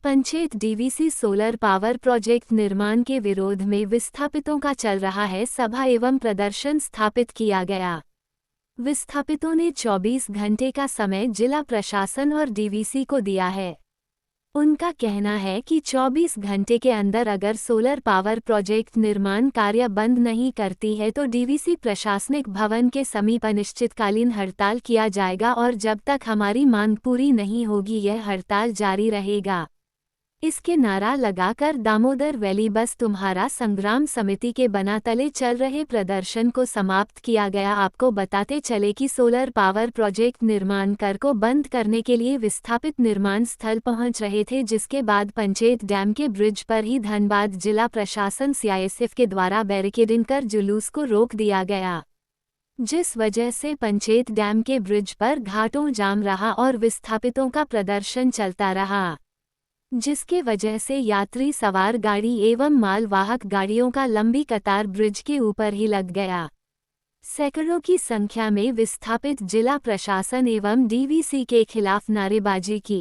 Panchet DVC solar power project निर्माण के विरोध में विस्थापितों का चल रहा है सभा एवं प्रदर्शन स्थापित किया गया। विस्थापितों ने 24 घंटे का समय जिला प्रशासन और डीवीसी को दिया है। उनका कहना है कि 24 घंटे के अंदर अगर सोलर पावर प्रोजेक्ट निर्माण कार्य बंद नहीं करती है तो डीवीसी प्रशासनिक भवन के समीप अनिश्चितकालीन हड़ताल किया जाएगा और जब तक हमारी मांग पूरी नहीं होगी यह हड़ताल जारी रहेगा। इसके नारा लगाकर दामोदर वैली बस तुम्हारा संग्राम समिति के बनातले चल रहे प्रदर्शन को समाप्त किया गया। आपको बताते चले कि सोलर पावर प्रोजेक्ट निर्माण कर को बंद करने के लिए विस्थापित निर्माण स्थल पहुंच रहे थे, जिसके बाद पंचेत डैम के ब्रिज पर ही धनबाद जिला प्रशासन सीआईएसएफ के द्वारा बैरिकेडिंग कर जुलूस को रोक दिया गया, जिस वजह से पंचेत डैम के ब्रिज पर घाटों जाम रहा और विस्थापितों का प्रदर्शन चलता रहा, जिसके वजह से यात्री सवार गाड़ी एवं मालवाहक गाड़ियों का लंबी कतार ब्रिज के ऊपर ही लग गया। सैकड़ों की संख्या में विस्थापित जिला प्रशासन एवं डीवीसी के खिलाफ नारेबाजी की।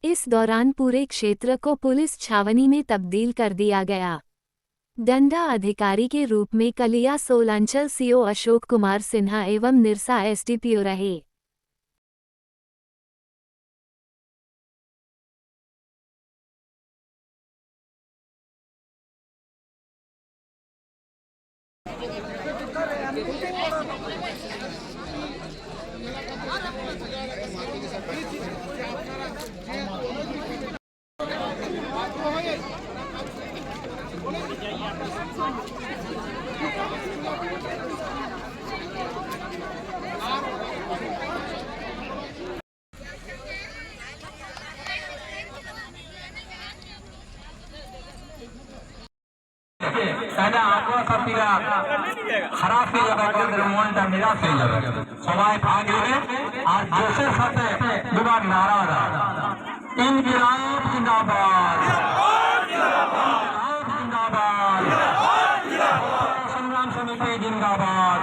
इस दौरान पूरे क्षेत्र को पुलिस छावनी में तब्दील कर दिया गया। दंडा अधिकारी के रूप में कलिया सोलांचल सीओ अशोक कुमार सिन्हा एवं निरसा एसडीपीओ रहे। তাহলে আগ্রহীরা খারাপ হয়ে যাবে, তাদের মনটা নিরাশ হয়ে যাবে। সবাই ভাগ নেবে আর জোশের সাথে দুবার নারা দাও, ইনকিলাব জিন্দাবাদ, জিন্দাবাদ, সংগ্রাম সমিতি জিন্দাবাদ,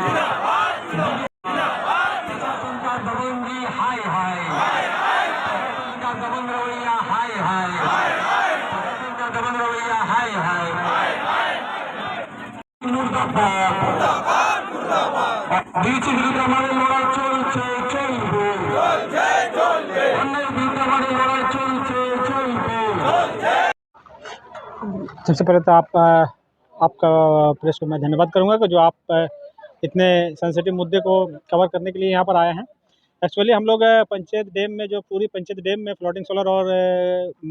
দবঙ্গি হাই হাই, দবঙ্গ রবৈয়া হাই হাই, দবঙ্গ রবৈয়া হাই হাই। বিরুদ্ধে আমাদের লড়াই চলছে, চলবে, অন্যায়ের বিরুদ্ধে আমাদের লড়াই চলছে, চলবে। सबसे पहले तो आपका प्रेस को मैं धन्यवाद करूंगा कि जो आप इतने सेंसिटिव मुद्दे को कवर करने के लिए यहाँ पर आए हैं। एक्चुअली हम लोग पंचेत डैम में जो पूरी पंचेत डैम में फ्लोटिंग सोलर और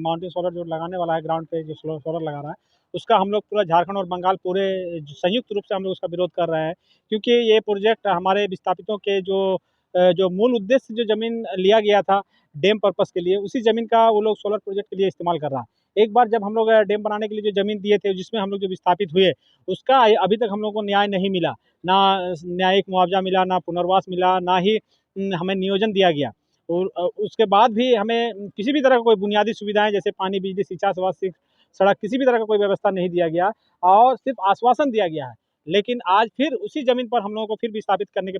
माउंटेन सोलर जो लगाने वाला है, ग्राउंड पे जो सोलर लगा रहा है, उसका हम लोग पूरा झारखंड और बंगाल पूरे संयुक्त रूप से हम लोग उसका विरोध कर रहे हैं, क्योंकि ये प्रोजेक्ट हमारे विस्थापितों के जो मूल उद्देश्य जो ज़मीन लिया गया था डैम पर्पस के लिए, उसी ज़मीन का वो लोग सोलर प्रोजेक्ट के लिए इस्तेमाल कर रहा है। एक बार जब हम लोग डैम बनाने के लिए जो ज़मीन दिए थे, जिसमें हम लोग जो विस्थापित हुए, उसका अभी तक हम लोग को न्याय नहीं मिला, ना न्यायिक मुआवजा मिला, ना पुनर्वास मिला, ना ही हमें नियोजन दिया गया। और उसके बाद भी हमें किसी भी तरह का कोई बुनियादी सुविधाएं जैसे पानी, बिजली, शिक्षा, स्वास्थ्य, सड़क, किसी भी तरह का कोई व्यवस्था नहीं दिया गया और सिर्फ आश्वासन दिया गया है। लेकिन आज फिर उसी ज़मीन पर हम लोगों को फिर विस्थापित करने के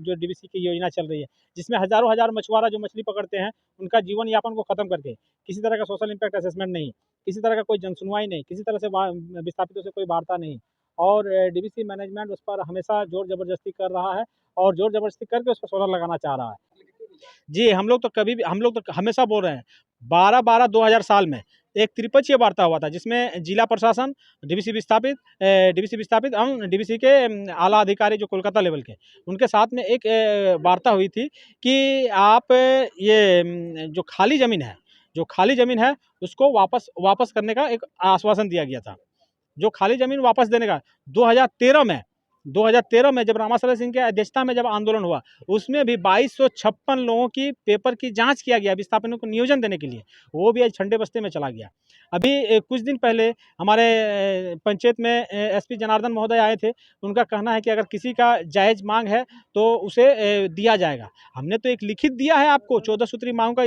जो डीवीसी की योजना चल रही है, जिसमें हज़ारों हज़ार मछुआरा जो मछली पकड़ते हैं, उनका जीवन यापन को ख़त्म करके किसी तरह का सोशल इम्पैक्ट असेसमेंट नहीं, किसी तरह का कोई जनसुनवाई नहीं, किसी तरह से विस्थापितों से कोई वार्ता नहीं, और डीवीसी मैनेजमेंट उस पर हमेशा ज़ोर ज़बरदस्ती कर रहा है और ज़ोर ज़बरदस्ती करके उस पर सोलर लगाना चाह रहा है। जी, हम लोग तो हमेशा बोल रहे हैं, 12/12/2000 साल में एक त्रिपक्षीय वार्ता हुआ था, जिसमें जिला प्रशासन, डीवीसी विस्थापित एवं डीवीसी के आला अधिकारी जो कोलकाता लेवल के, उनके साथ में एक वार्ता हुई थी कि आप ये जो खाली ज़मीन है उसको वापस करने का एक आश्वासन दिया गया था। जो खाली ज़मीन वापस देने का 2013 में जब रामाशरण सिंह की अध्यक्षता में जब आंदोलन हुआ, उसमें भी 2256 लोगों की पेपर की जांच किया गया विस्थापितों को नियोजन देने के लिए, वो भी आज ठंडे बस्ते में चला गया। अभी कुछ दिन पहले हमारे पंचायत में एसपी जनार्दन महोदय आए थे, उनका कहना है कि अगर किसी का जायज़ मांग है तो उसे दिया जाएगा। हमने तो एक लिखित दिया है आपको, 14 सूत्री मांग का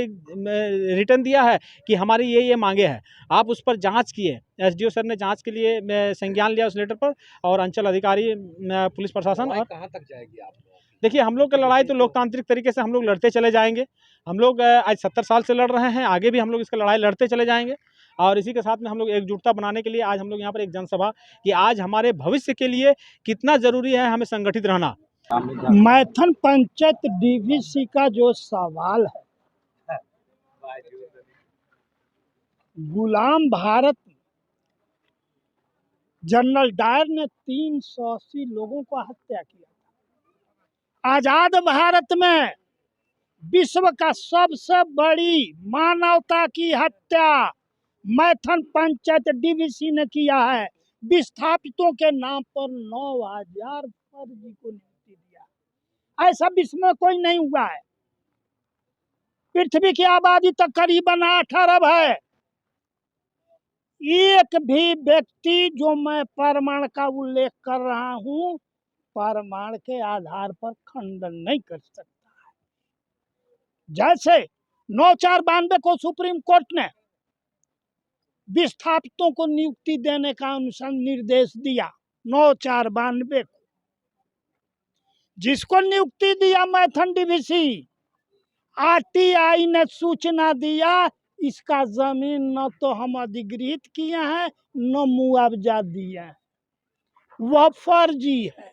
रिटर्न दिया है कि हमारी ये मांगे हैं, आप उस पर जाँच किए। एसडीओ सर ने जाँच के लिए संज्ञान लिया उस लेटर पर, और अंचल अधिकारी, पुलिस प्रशासन, और कहाँ तक जाएगी आप? देखिए हम लोग का लड़ाई तो लोकतांत्रिक तरीके से हम लोग लड़ते चले जाएंगे। हम लोग आज 70 साल से लड़ रहे हैं, आगे भी हम लोग इसका लड़ाई लड़ते चले जाएंगे। और इसी के साथ में हम लोग एकजुटता बनाने के लिए आज हम लोग यहाँ पर एक जनसभा कि आज हमारे भविष्य के लिए कितना ज़रूरी है हमें संगठित रहना। मैथन पंचायत डीवीसी का जो सवाल है, गुलाम भारत जनरल डायर ने 380 लोगों को हत्या किया था। आजाद भारत में विश्व का सबसे बड़ी मानवता की हत्या मैथन पंचायत डीवीसी ने किया है। विस्थापितों के नाम पर 9000 फर्जी को नियुक्ति दिया। ऐसा विश्व में कोई नहीं हुआ है। पृथ्वी की आबादी तो करीबन 8 अरब है। एक भी व्यक्ति, जो मैं प्रमाण का उल्लेख कर रहा हूं, प्रमाण के आधार पर खंडन नहीं कर सकता है। जैसे 9492 को सुप्रीम कोर्ट ने विस्थापितों को नियुक्ति देने का निर्देश दिया, 9492 को, जिसको नियुक्ति दिया मैथन डीवीसी, आरटीआई ने सूचना दिया इसका जमीन न तो हम अधिग्रहित किए हैं न मुआवजा दिए हैं, वह फर्जी है।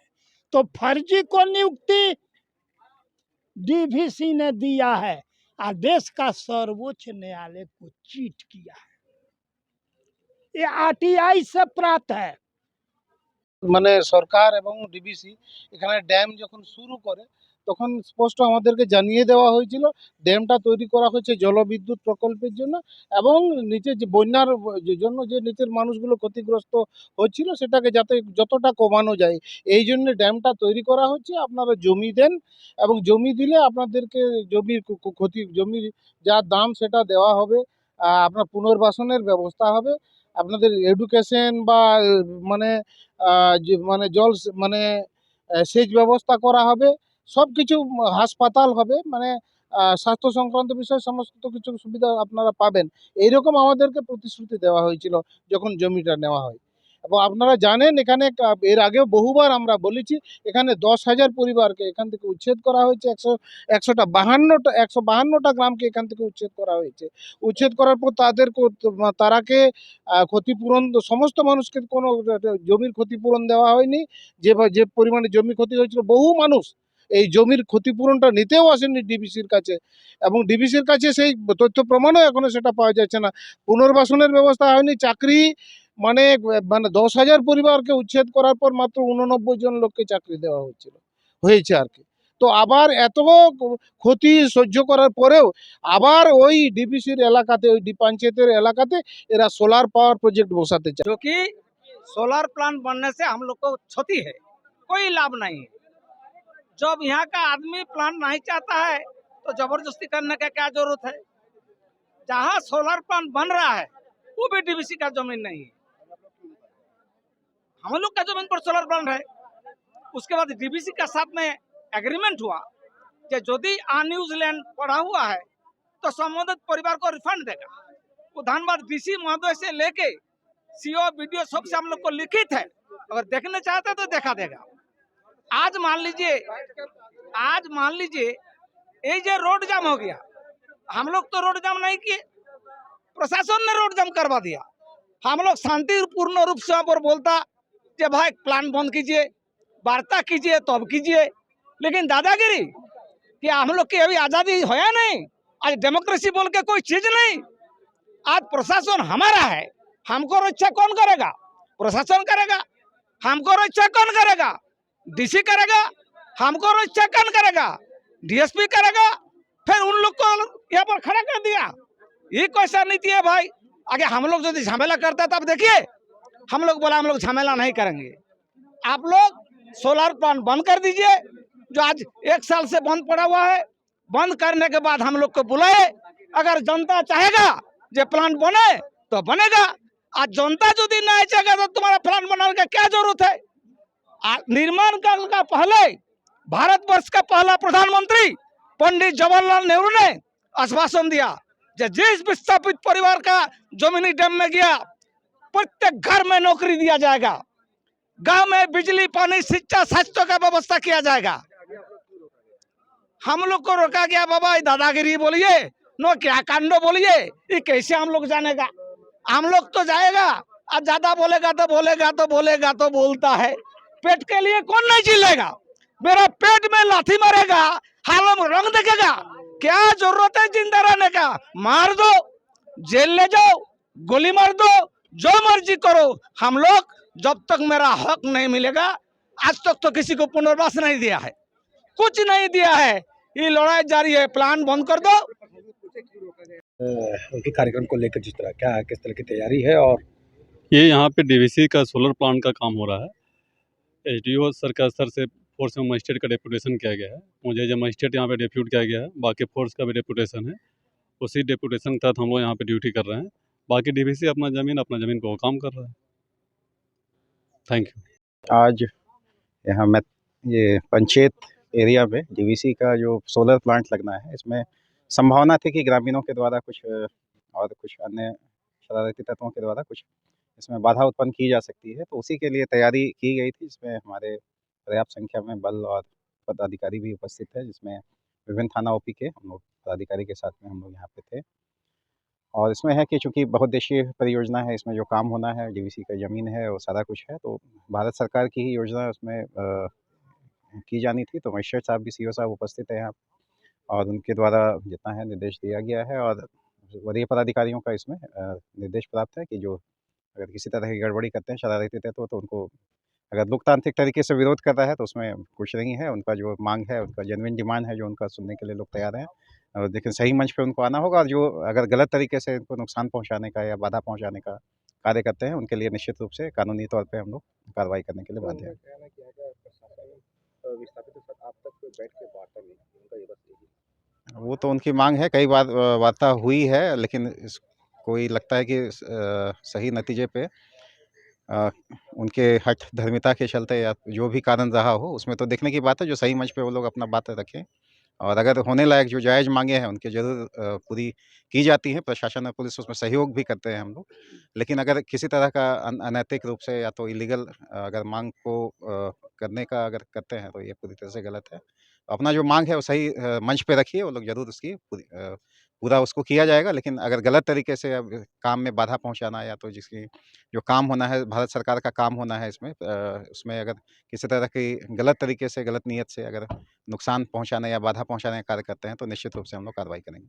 तो फर्जी को नियुक्ति डीवीसी ने दिया है और देश का सर्वोच्च न्यायालय को चीट किया है। ये आरटीआई से प्राप्त है। মানে সরকার এবং ডিবিসি এখানে ড্যাম যখন শুরু করে তখন স্পষ্ট আমাদেরকে জানিয়ে দেওয়া হয়েছিল ড্যামটা তৈরি করা হয়েছে জলবিদ্যুৎ প্রকল্পের জন্য এবং নিচে যে বন্যার জন্য যে নিচের মানুষগুলো ক্ষতিগ্রস্ত হচ্ছিল সেটাকে যাতে যতটা কমানো যায় এই জন্য ড্যামটা তৈরি করা হচ্ছে। আপনারা জমি দেন এবং জমি দিলে আপনাদেরকে জমির জমির যা দাম সেটা দেওয়া হবে, আপনার পুনর্বাসনের ব্যবস্থা হবে, আপনাদের এডুকেশন বা মানে মানে জল মানে সেচ ব্যবস্থা করা হবে, সব কিছু হাসপাতাল হবে, মানে স্বাস্থ্য সংক্রান্ত বিষয়ে সমস্ত কিছু সুবিধা আপনারা পাবেন, এইরকম আমাদেরকে প্রতিশ্রুতি দেওয়া হয়েছিল যখন জমিটা নেওয়া হয়। এবং আপনারা জানেন এখানে এর আগেও বহুবার আমরা বলেছি এখানে 10,000 পরিবারকে এখান থেকে উচ্ছেদ করা হয়েছে। 152টা গ্রামকে এখান থেকে উচ্ছেদ করা হয়েছে। উচ্ছেদ করার পর তারাকে ক্ষতিপূরণ, সমস্ত মানুষকে কোনো জমির ক্ষতিপূরণ দেওয়া হয়নি। যে পরিমাণে জমি ক্ষতি হয়েছিল, বহু মানুষ এই জমির ক্ষতিপূরণটা নিতেও আসেননি ডিবিসির কাছে এবং ডিবিসির কাছে সেই তথ্য প্রমাণও এখনো সেটা পাওয়া যাচ্ছে না। পুনর্বাসনের ব্যবস্থা হয়নি। চাকরি মানে 10,000 পরিবারকে উচ্ছেদ করার পর মাত্র 89 জন লোককে চাকরি দেওয়া হয়েছে আর কি। তো আবার এত ক্ষতি সহ্য করার পরেও আবার ওই ডিবিসির এলাকাতে, ওই पंचायतेर এলাকাতে এরা सोलर पावर प्रोजेक्ट बसाते चाहे, जो कि सोलर प्लांट बनने से हम लोग को क्षति है, कोई लाभ नहीं है। जब यहाँ का आदमी प्लांट नहीं चाहता है तो जबरदस्ती करने का क्या जरूरत है। जहाँ सोलर प्लांट बन रहा है वो भी डीवीसी का जमीन नहीं है, हम लोग का जमीन पर सोलर प्लांट है। उसके बाद डीवीसी का साथ में एग्रीमेंट हुआ कि यदि अनयूज्ड लैंड पड़ा हुआ है तो संबंधित परिवार को रिफंड देगा। वो धनबाद डीसी महोदय से लेके सीओ वीडियो सबसे हम लोग को लिखित है, अगर देखना चाहते तो देखा देगा। आज मान लीजिए ये जो रोड जाम हो गया, हम लोग तो रोड जाम नहीं किए, प्रशासन ने रोड जाम करवा दिया। हम लोग शांतिपूर्ण रूप से पर बोलता कि भाई प्लान बंद कीजिए, वार्ता कीजिए, तब कीजिए, लेकिन दादागिरी कि हम लोग की अभी आज़ादी होया नहीं, आज डेमोक्रेसी बोल के कोई चीज नहीं। आज प्रशासन हमारा है, हमको रक्षा कौन करेगा? प्रशासन करेगा। हमको रक्षा कौन करेगा? डीसी करेगा। हमको रक्षा कौन करेगा? डीएसपी करेगा। फिर उन लोग को यहाँ पर खड़ा कर दिया। ये कैसा नीति है भाई? आगे हम लोग यदि झमेला करता तब देखिए, हम लोग बोला हम लोग झमेला नहीं करेंगे। आप लोग सोलर प्लांट बंद कर दीजिए, जो आज 1 साल से बंद पड़ा हुआ है। बंद करने के बाद हम लोग को बुलाए, अगर जनता चाहेगा जो प्लांट बने तो बनेगा। आज जनता यदि नहीं चाहेगा तो तुम्हारा प्लांट बनाने का क्या जरूरत है? निर्माण करने का पहले भारतवर्ष का पहला प्रधानमंत्री पंडित जवाहरलाल नेहरू ने आश्वासन दिया, जिस विस्थापित परिवार का जमीनी डैम में गया प्रत्येक घर में नौकरी दिया जाएगा, गांव में बिजली, पानी, शिक्षा, स्वास्थ्य का व्यवस्था किया जाएगा। हम लोग को रोका गया, बाबा ये दादागिरी बोलिए नो क्या कांडो बोलिए, ये कैसे हम लोग जानेगा। हम लोग तो जाएगा, और ज्यादा बोलेगा तो बोलता है। पेट के लिए कौन नहीं चिल्लेगा। मेरा पेट में लाठी मारेगा, हालम रंग देखेगा, क्या जरूरत है जिंदा रहने का। मार दो, जेल ले जाओ, गोली मार दो, जो मर्जी करो। हम लोग जब तक मेरा हक नहीं मिलेगा, आज तक तो किसी को पुनर्वास नहीं दिया है, कुछ नहीं दिया है। ये लड़ाई जारी है, प्लान बंद कर दो। उनके कार्यक्रम को लेकर जिस तरह क्या किस तरह की तैयारी है और ये यहाँ पे डीवीसी का सोलर प्लांट का काम हो रहा है। एसडीओ सर का स्तर से फोर्स में मजिस्ट्रेट का डेपुटेशन किया गया है। मुझे जब मजिस्ट्रेट यहाँ पे डेप्यूट किया गया है, बाकी फोर्स का भी डेपुटेशन है। उसी डेपुटेशन के तहत हम लोग यहाँ पे ड्यूटी कर रहे हैं। बाकी डीवीसी अपना ज़मीन पे वो काम कर रहा है। Thank you. आज यहाँ मैं ये पंचायत एरिया में डीवीसी का जो सोलर प्लांट लगना है, इसमें संभावना थी कि ग्रामीणों के द्वारा कुछ और कुछ अन्य शरारती तत्वों के द्वारा कुछ इसमें बाधा उत्पन्न की जा सकती है, तो उसी के लिए तैयारी की गई थी। इसमें हमारे पर्याप्त संख्या में बल और पदाधिकारी भी उपस्थित है, जिसमें विभिन्न थाना ओपी के हम लोग पदाधिकारी के साथ में हम लोग यहाँ पे थे। और इसमें है कि चूँकि बहुउद्देशीय परियोजना है, इसमें जो काम होना है, डीवीसी का ज़मीन है, वो सारा कुछ है, तो भारत सरकार की ही योजना उसमें की जानी थी। तो मजिस्ट्रेट साहब भी सीओ साहब उपस्थित हैं यहाँ, और उनके द्वारा जितना है निर्देश दिया गया है, और वरीय पदाधिकारियों का इसमें निर्देश प्राप्त है कि जो अगर किसी तरह की गड़बड़ी करते हैं शरारती तत्व, तो उनको अगर लोकतांत्रिक तरीके से विरोध कर रहा है तो उसमें कुछ नहीं है। उनका जो मांग है, उनका जेन्युइन डिमांड है, जो उनका सुनने के लिए लोग तैयार हैं। और लेकिन सही मंच पे उनको आना होगा, और जो अगर गलत तरीके से इनको नुकसान पहुँचाने का या बाधा पहुँचाने का कार्य करते हैं, उनके लिए निश्चित रूप से कानूनी तौर पे हम लोग कार्रवाई करने के लिए बाध्य हैं। वो तो उनकी मांग है, कई बार वार्ता हुई है, लेकिन कोई लगता है कि सही नतीजे पे उनके हठ धर्मिता के चलते या जो भी कारण रहा हो, उसमें तो देखने की बात है। जो सही मंच पे वो लोग अपना बात रखें, और अगर होने लायक जो जायज़ मांगे हैं उनकी ज़रूर पूरी की जाती हैं। प्रशासन और पुलिस उसमें सहयोग भी करते हैं हम लोग। लेकिन अगर किसी तरह का अनैतिक रूप से या तो इलीगल अगर मांग को करने का अगर करते हैं, तो ये पूरी तरह से गलत है। अपना जो मांग है वो सही मंच पे रखिए, वो लोग ज़रूर उसकी पूरा उसको किया जाएगा। लेकिन अगर गलत तरीके से अब काम में बाधा पहुँचाना, या तो जिसकी जो काम होना है, भारत सरकार का काम होना है इसमें, उसमें अगर किसी तरह की गलत तरीके से, गलत नीयत से अगर नुकसान पहुँचाने या बाधा पहुँचाने का कार्य करते हैं, तो निश्चित रूप से हम लोग कार्रवाई करेंगे।